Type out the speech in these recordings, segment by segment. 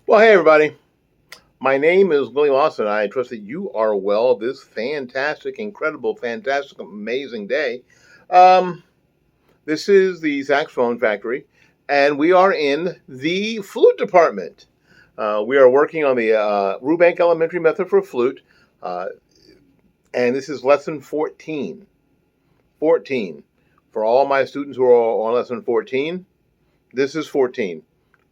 Well, hey, everybody. My name is William Lawson. I trust that you are well this fantastic, incredible, fantastic, amazing day. Um, this is the Saxophone Factory, and we are in the flute department. We are working on the Rubank Elementary Method for Flute, uh, and this is lesson 14. 14. For all my students who are on lesson 14, this is 14.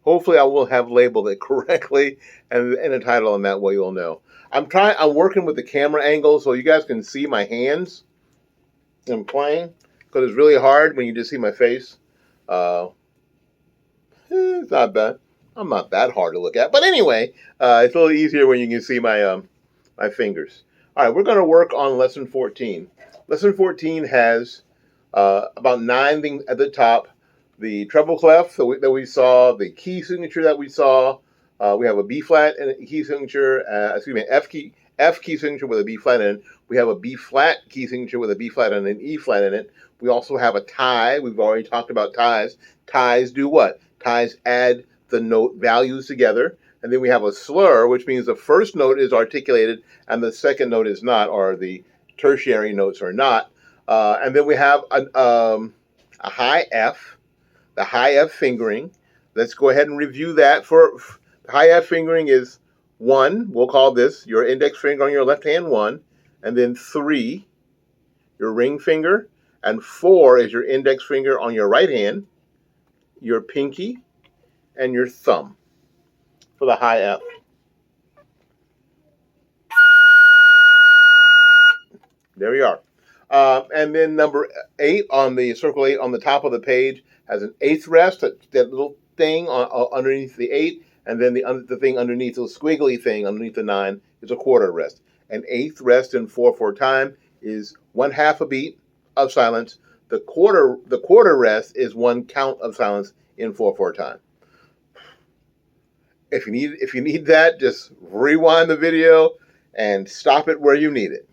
Hopefully, I will have labeled it correctly and a title, and that way you'll know. I'm working with the camera angle so you guys can see my hands. I'm playing because it's really hard when you just see my face. Uh, it's not bad. I'm not that hard to look at, but anyway, it's a little easier when you can see my fingers. All right, we're going to work on lesson 14. Lesson 14 has about 9 things at the top. The treble clef that we saw, the key signature that we saw. We have a B flat and a key signature. F key signature with a B flat in it. We have a B flat key signature with a B flat and an E flat in it. We also have a tie. We've already talked about ties. Ties do what? Ties add the note values together. And then we have a slur, which means the first note is articulated and the second note is not, or the tertiary notes are not. And then we have a high F, the high F fingering. Let's go ahead and review that. For high F fingering is 1, we'll call this your index finger on your left hand, 1, and then 3, your ring finger, and 4 is your index finger on your right hand, your pinky, and your thumb for the high F. There we are. And then number 8 on the circle 8 on the top of the page has an eighth rest, that little thing underneath the 8, and then the thing underneath, the squiggly thing underneath the 9 is a quarter rest. An eighth rest in 4/4 time is 1/2 a beat of silence. The quarter rest is 1 count of silence in 4/4 time. If you need that, just rewind the video and stop it where you need it.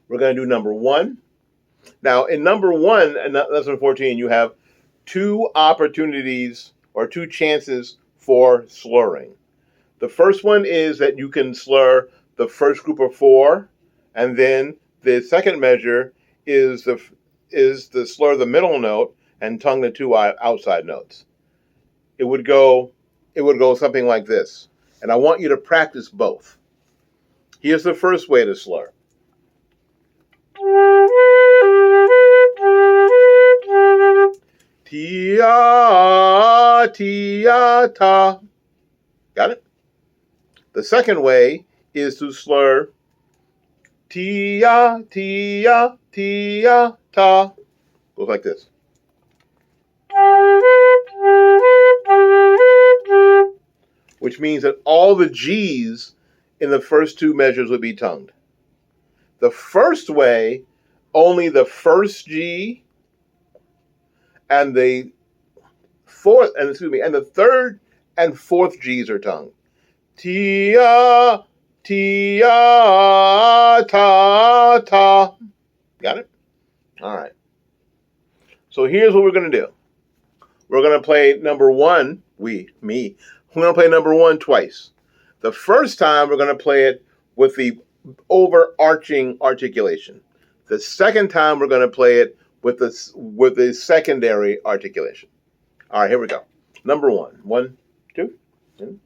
We're going to do number 1. Now, in number 1, in lesson 14, you have 2 opportunities or 2 chances for slurring. The first one is that you can slur the first group of 4, and then the second measure is the slur the middle note and tongue the 2 outside notes. It would go something like this, and I want you to practice both. Here's the first way to slur. Tia, tia, ta. Got it? The second way is to slur tia, tia, tia, ta. Goes like this. Which means that all the G's in the first 2 measures would be tongued. The first way, only the first G and the third and fourth G's are tongued. Tia, tia, ta, ta. Got it? All right. So here's what we're going to do. We're going to play number 1, we're going to play number 1 twice. The first time we're going to play it with the overarching articulation. The second time we're going to play it with the secondary articulation. All right, here we go. Number 1. 1, 2, 3.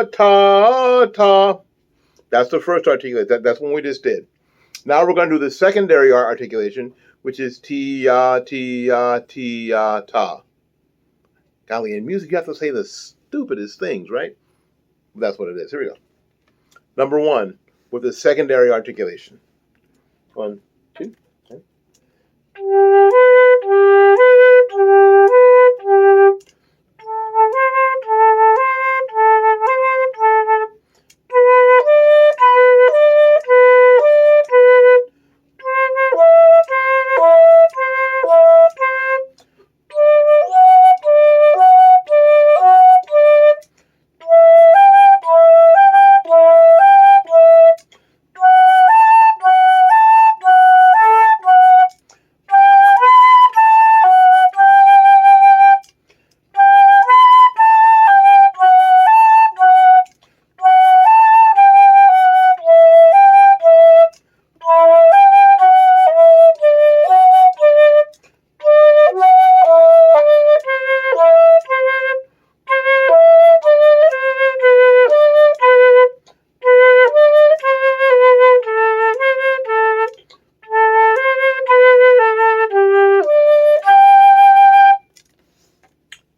ta, ta. That's the first articulation. That's one we just did. Now we're going to do the secondary articulation, which is ta, ta. Golly, in music you have to say the stupidest things, right? That's what it is. Here we go. Number one, with the secondary articulation. 1, 2, 3.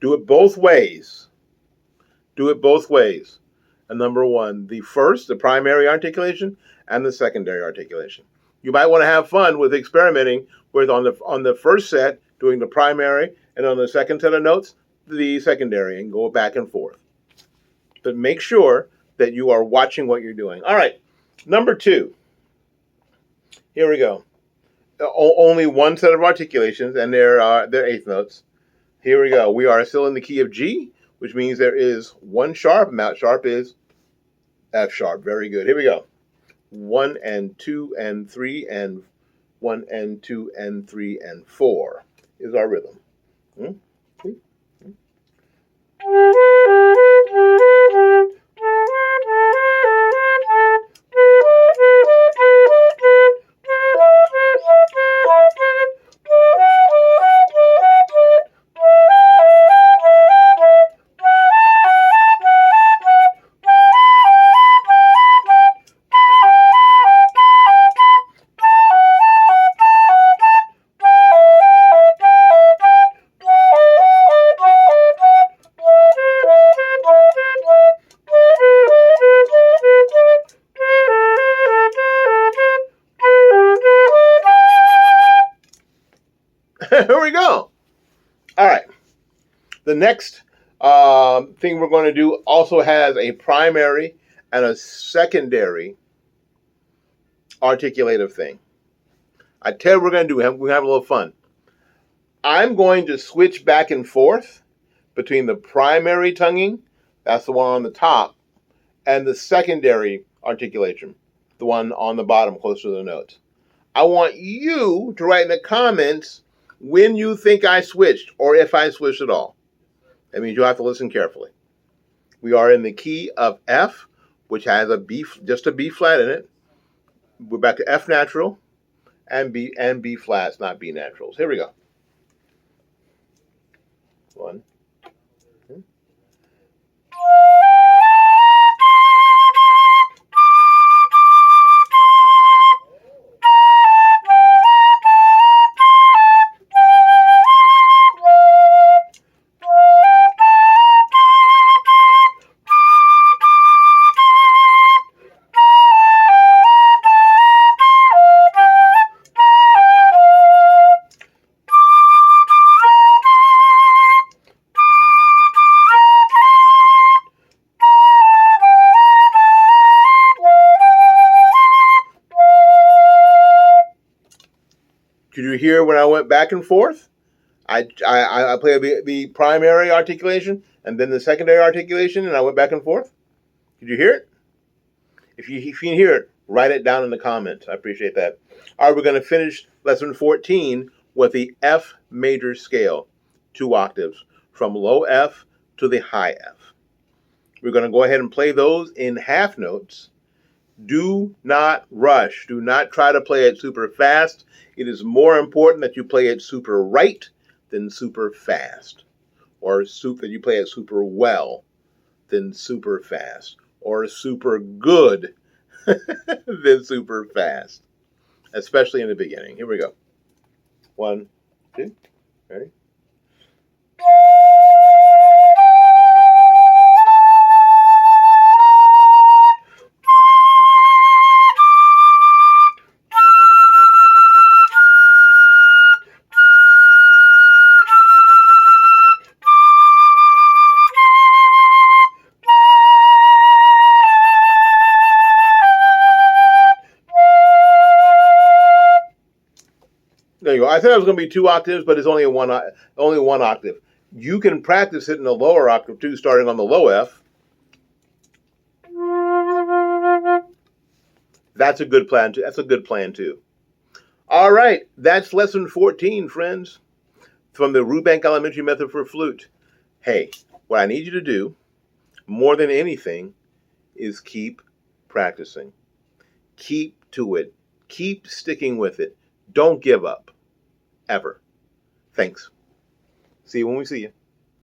Do it both ways. Do it both ways. And number one, the primary articulation, and the secondary articulation. You might want to have fun with experimenting with on the first set doing the primary, and on the second set of notes the secondary, and go back and forth. But make sure that you are watching what you're doing. All right, number two. Here we go. Only one set of articulations, and they're eighth notes. Here we go. We are still in the key of G, which means there is one sharp. Mount sharp is F sharp. Very good. Here we go. 1 and 2 and 3 and 1 and 2 and 3 and 4 is our rhythm. Here we go. All right. The next thing we're going to do also has a primary and a secondary articulative thing. I tell you what we're going to do. We're going to have a little fun. I'm going to switch back and forth between the primary tonguing, that's the one on the top, and the secondary articulation, the one on the bottom closer to the notes. I want you to write in the comments when you think I switched, or if I switched at all. That means you have to listen carefully. We are in the key of F, which has just a B flat in it. We're back to F natural and B flats, not B naturals. Here we go. 1. Did you hear when I went back and forth? I played the primary articulation and then the secondary articulation, and I went back and forth. Did you hear it? If you can hear it, write it down in the comments. I appreciate that. All right, we're going to finish lesson 14 with the F major scale, 2 octaves, from low F to the high F. We're going to go ahead and play those in half notes. Do not rush. Do not try to play it super fast. It is more important that you play it super right than super fast, or that you play it super well than super fast, or super good than super fast, especially in the beginning. Here we go. 1, 2, ready? There you go. I said it was going to be 2 octaves, but it's only one octave. You can practice it in the lower octave too, starting on the low F. That's a good plan too. That's a good plan too. All right, that's lesson 14, friends, from the Rubank Elementary Method for Flute. Hey, what I need you to do, more than anything, is keep practicing. Keep to it. Keep sticking with it. Don't give up. Ever. Thanks. See you when we see you.